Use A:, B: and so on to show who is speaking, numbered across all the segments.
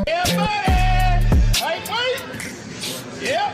A: Yeah, buddy. Hey, wait. Yeah.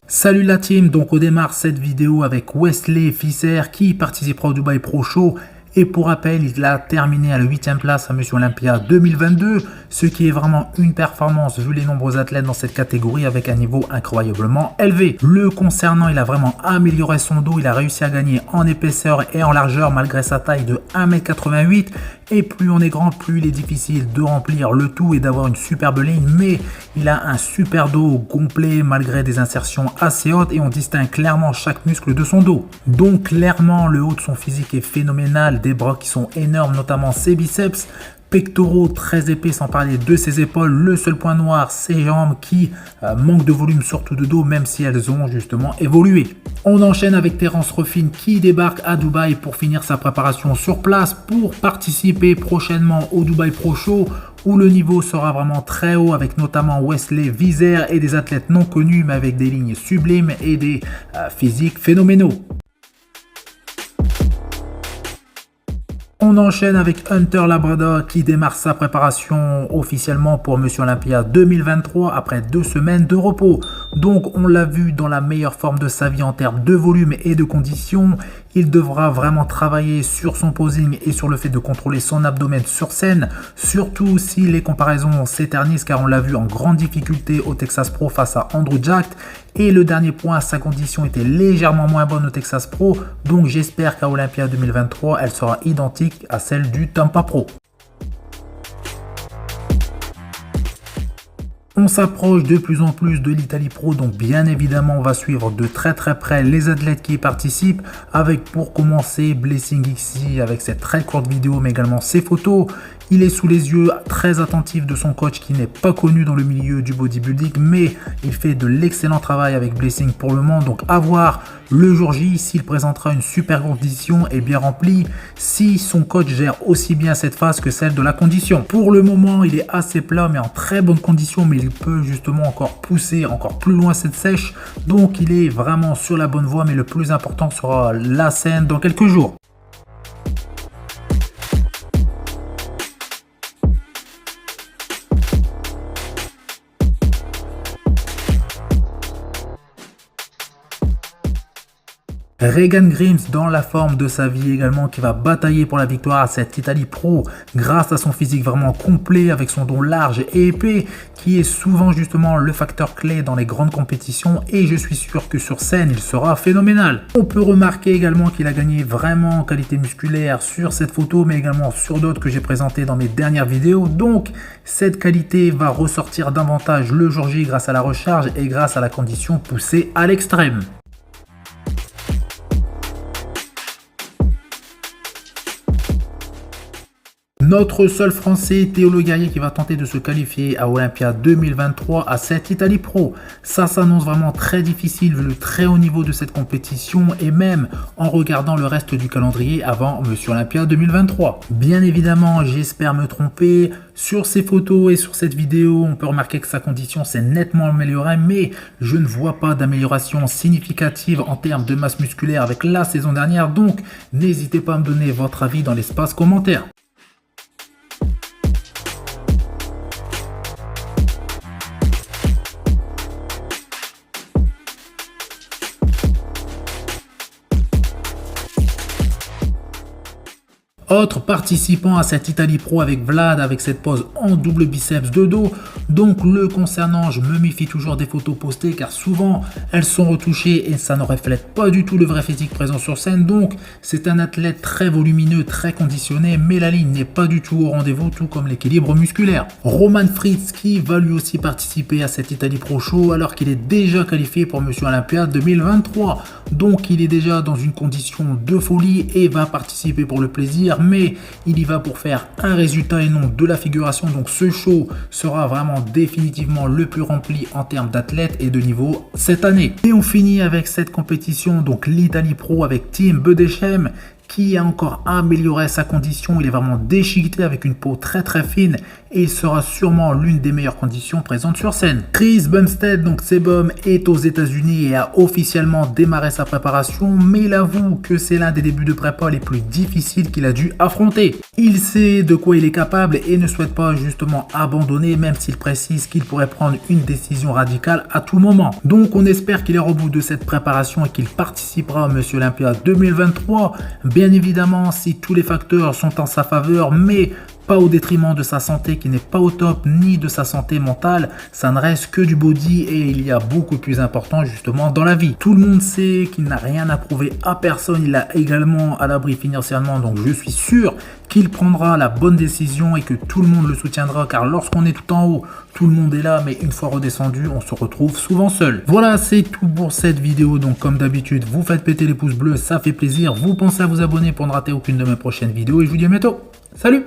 B: Salut la team, donc on démarre cette vidéo avec Wesley Visser qui participera au Dubaï Pro Show. Et pour rappel, il a terminé à la 8e place à Miss Olympia 2022, ce qui est vraiment une performance vu les nombreux athlètes dans cette catégorie avec un niveau incroyablement élevé. Le concernant, il a vraiment amélioré son dos, il a réussi à gagner en épaisseur et en largeur malgré sa taille de 1,88 m. Et plus on est grand, plus il est difficile de remplir le tout et d'avoir une superbe ligne, mais il a un super dos complet malgré des insertions assez hautes et on distingue clairement chaque muscle de son dos. Donc clairement, le haut de son physique est phénoménal, des bras qui sont énormes, notamment ses biceps, pectoraux très épais sans parler de ses épaules. Le seul point noir, ses jambes qui manquent de volume surtout de dos même si elles ont justement évolué. On enchaîne avec Terence Ruffin qui débarque à Dubaï pour finir sa préparation sur place pour participer prochainement au Dubaï Pro Show où le niveau sera vraiment très haut avec notamment Wesley Visser et des athlètes non connus mais avec des lignes sublimes et des physiques phénoménaux. On enchaîne avec Hunter Labrada qui démarre sa préparation officiellement pour Miss Olympia 2023 après 2 semaines de repos. Donc on l'a vu dans la meilleure forme de sa vie en termes de volume et de conditions. Il devra vraiment travailler sur son posing et sur le fait de contrôler son abdomen sur scène, surtout si les comparaisons s'éternisent car on l'a vu en grande difficulté au Texas Pro face à Andrew Jack. Et le dernier point, sa condition était légèrement moins bonne au Texas Pro, donc j'espère qu'à Olympia 2023, elle sera identique à celle du Tampa Pro. On s'approche de plus en plus de l'Italie Pro, donc bien évidemment on va suivre de très près les athlètes qui y participent avec pour commencer Blessing XC avec cette très courte vidéo mais également ses photos. Il est sous les yeux très attentif de son coach qui n'est pas connu dans le milieu du bodybuilding mais il fait de l'excellent travail avec Blessing pour le moment, donc à voir le jour J s'il présentera une super condition et bien remplie, si son coach gère aussi bien cette phase que celle de la condition. Pour le moment il est assez plat mais en très bonne condition, mais il peut justement encore pousser encore plus loin cette sèche, donc il est vraiment sur la bonne voie mais le plus important sera la scène dans quelques jours. Regan Grimes dans la forme de sa vie également qui va batailler pour la victoire à cette Italie Pro grâce à son physique vraiment complet avec son dos large et épais qui est souvent justement le facteur clé dans les grandes compétitions et je suis sûr que sur scène il sera phénoménal. On peut remarquer également qu'il a gagné vraiment en qualité musculaire sur cette photo mais également sur d'autres que j'ai présentées dans mes dernières vidéos, donc cette qualité va ressortir davantage le jour J grâce à la recharge et grâce à la condition poussée à l'extrême. Notre seul français, Théo Le Guerrier, qui va tenter de se qualifier à Olympia 2023 à cette Italie Pro. Ça s'annonce vraiment très difficile vu le très haut niveau de cette compétition et même en regardant le reste du calendrier avant Miss Olympia 2023. Bien évidemment, j'espère me tromper. Sur ces photos et sur cette vidéo, on peut remarquer que sa condition s'est nettement améliorée, mais je ne vois pas d'amélioration significative en termes de masse musculaire avec la saison dernière. Donc, n'hésitez pas à me donner votre avis dans l'espace commentaire. Autre participant à cette Italie Pro avec Vlad avec cette pose en double biceps de dos. Donc le concernant, je me méfie toujours des photos postées car souvent elles sont retouchées et ça ne reflète pas du tout le vrai physique présent sur scène. Donc c'est un athlète très volumineux, très conditionné mais la ligne n'est pas du tout au rendez-vous, tout comme l'équilibre musculaire. Roman Fritz qui va lui aussi participer à cette Italie Pro Show alors qu'il est déjà qualifié pour Miss Olympia 2023. Donc il est déjà dans une condition de folie et va participer pour le plaisir, mais il y va pour faire un résultat et non de la figuration. Donc ce show sera vraiment définitivement le plus rempli en termes d'athlètes et de niveau cette année. Et on finit avec cette compétition, donc l'Italie Pro avec Tim Bedeshem qui a encore amélioré sa condition. Il est vraiment déchiqueté avec une peau très fine et il sera sûrement l'une des meilleures conditions présentes sur scène. Chris Bumstead, donc Sebum, est aux États-Unis et a officiellement démarré sa préparation, mais il avoue que c'est l'un des débuts de prépa les plus difficiles qu'il a dû affronter. Il sait de quoi il est capable et ne souhaite pas justement abandonner, même s'il précise qu'il pourrait prendre une décision radicale à tout moment. Donc on espère qu'il est au bout de cette préparation et qu'il participera à Monsieur Olympia 2023. Bien évidemment, si tous les facteurs sont en sa faveur, mais pas au détriment de sa santé qui n'est pas au top, ni de sa santé mentale, ça ne reste que du body et il y a beaucoup plus important justement dans la vie. Tout le monde sait qu'il n'a rien à prouver à personne, il a également à l'abri financièrement, donc je suis sûr qu'il prendra la bonne décision et que tout le monde le soutiendra, car lorsqu'on est tout en haut, tout le monde est là, mais une fois redescendu, on se retrouve souvent seul. Voilà, c'est tout pour cette vidéo, donc comme d'habitude, vous faites péter les pouces bleus, ça fait plaisir, vous pensez à vous abonner pour ne rater aucune de mes prochaines vidéos et je vous dis à bientôt. Salut!